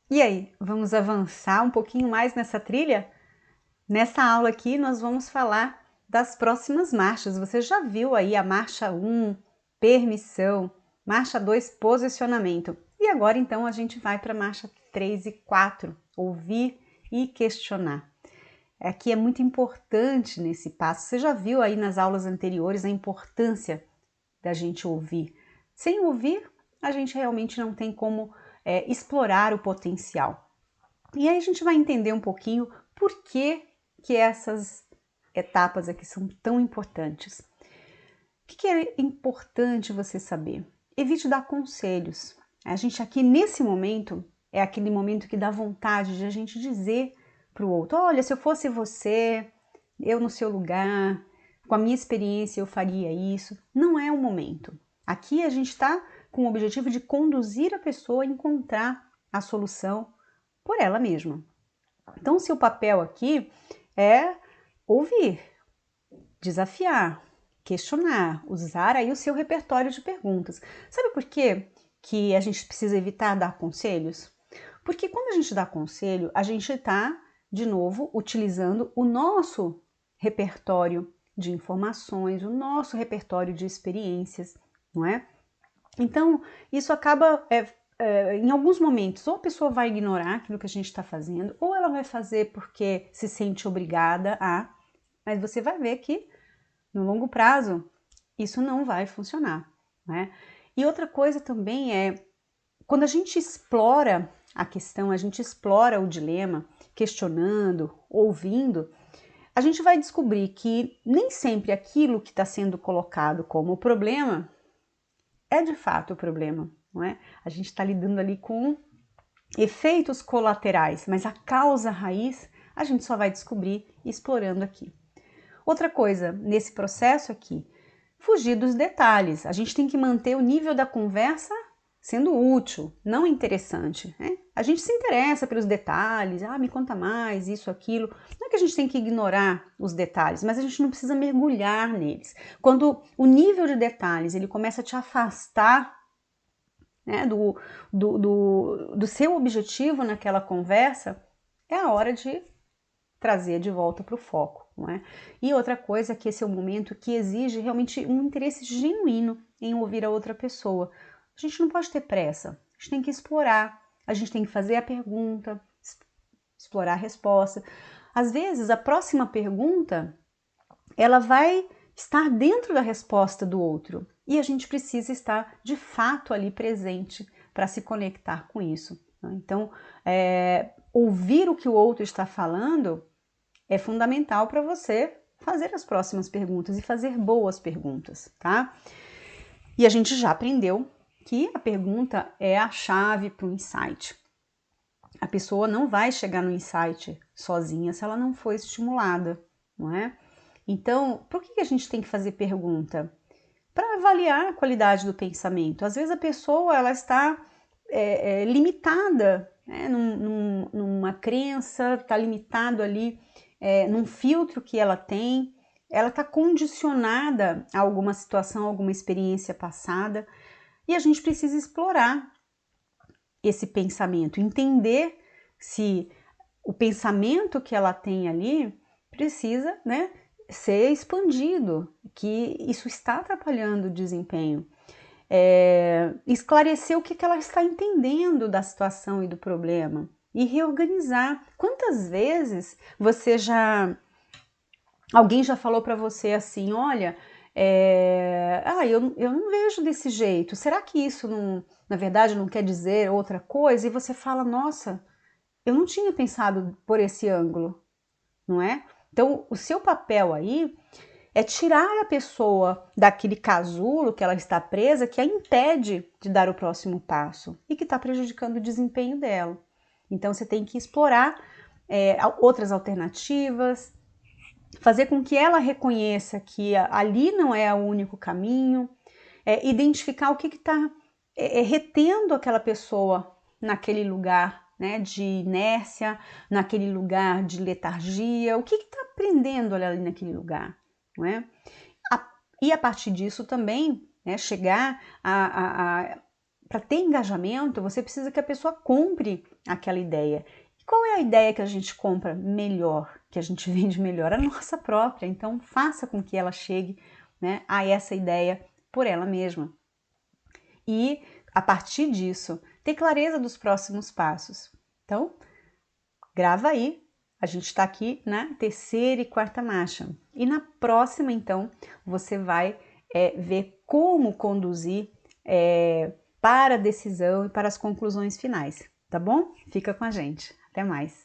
E aí, vamos avançar um pouquinho mais nessa trilha? Nessa aula aqui nós vamos falar das próximas marchas. Você já viu aí a marcha 1, permissão, marcha 2, posicionamento. E agora então a gente vai para a marcha 3 e 4, ouvir e questionar. Aqui é muito importante nesse passo. Você já viu aí nas aulas anteriores a importância da gente ouvir. Sem ouvir, a gente realmente não tem como explorar o potencial. E aí a gente vai entender um pouquinho por que essas etapas aqui são tão importantes. O que é importante você saber? Evite dar conselhos. A gente aqui nesse momento é aquele momento que dá vontade de a gente dizer para o outro: olha, se eu fosse você, eu no seu lugar, com a minha experiência eu faria isso. Não é o momento. Aqui a gente está com o objetivo de conduzir a pessoa a encontrar a solução por ela mesma. Então, o seu papel aqui é ouvir, desafiar, questionar, usar aí o seu repertório de perguntas. Sabe por quê que a gente precisa evitar dar conselhos? Porque quando a gente dá conselho, a gente está, de novo, utilizando o nosso repertório de informações, o nosso repertório de experiências, não é? Então, isso acaba, em alguns momentos, ou a pessoa vai ignorar aquilo que a gente está fazendo, ou ela vai fazer porque se sente obrigada a, mas você vai ver que no longo prazo isso não vai funcionar, né? E outra coisa também é, quando a gente explora a questão, a gente explora o dilema, questionando, ouvindo, a gente vai descobrir que nem sempre aquilo que está sendo colocado como problema é de fato o problema, não é? A gente está lidando ali com efeitos colaterais, mas a causa raiz a gente só vai descobrir explorando aqui. Outra coisa nesse processo aqui, fugir dos detalhes. A gente tem que manter o nível da conversa sendo útil, não interessante, né? A gente se interessa pelos detalhes, me conta mais, isso, aquilo. Não é que a gente tem que ignorar os detalhes, mas a gente não precisa mergulhar neles. Quando o nível de detalhes ele começa a te afastar, né, do seu objetivo naquela conversa, é a hora de trazer de volta para o foco, não é? E outra coisa é que esse é um momento que exige realmente um interesse genuíno em ouvir a outra pessoa. A gente não pode ter pressa, a gente tem que explorar, a gente tem que fazer a pergunta, explorar a resposta. Às vezes, a próxima pergunta, ela vai estar dentro da resposta do outro e a gente precisa estar de fato ali presente para se conectar com isso. Então, ouvir o que o outro está falando é fundamental para você fazer as próximas perguntas e fazer boas perguntas, tá? E a gente já aprendeu que a pergunta é a chave para o insight. A pessoa não vai chegar no insight sozinha se ela não for estimulada, não é? Então, por que a gente tem que fazer pergunta? Para avaliar a qualidade do pensamento. Às vezes a pessoa ela está limitada, né, numa crença, está limitado ali num filtro que ela tem, ela está condicionada a alguma situação, alguma experiência passada, e a gente precisa explorar esse pensamento, entender se o pensamento que ela tem ali precisa, né, ser expandido, que isso está atrapalhando o desempenho. Esclarecer o que ela está entendendo da situação e do problema e reorganizar. Quantas vezes alguém já falou para você assim, olha, eu não vejo desse jeito, será que isso não, na verdade não quer dizer outra coisa? E você fala, nossa, eu não tinha pensado por esse ângulo, não é? Então, o seu papel aí é tirar a pessoa daquele casulo que ela está presa, que a impede de dar o próximo passo e que está prejudicando o desempenho dela. Então, você tem que explorar outras alternativas, fazer com que ela reconheça que ali não é o único caminho, identificar o que está retendo aquela pessoa naquele lugar, né, de inércia, naquele lugar de letargia, o que está prendendo ela ali naquele lugar, não é? E a partir disso também, né, chegar para para ter engajamento, você precisa que a pessoa compre aquela ideia. E qual é a ideia que a gente compra melhor, que a gente vende melhor? A nossa própria. Então, faça com que ela chegue, né, a essa ideia por ela mesma. E, a partir disso, ter clareza dos próximos passos. Então, grava aí. A gente está aqui na terceira e quarta marcha. E na próxima, então, você vai ver como conduzir para a decisão e para as conclusões finais, tá bom? Fica com a gente. Até mais.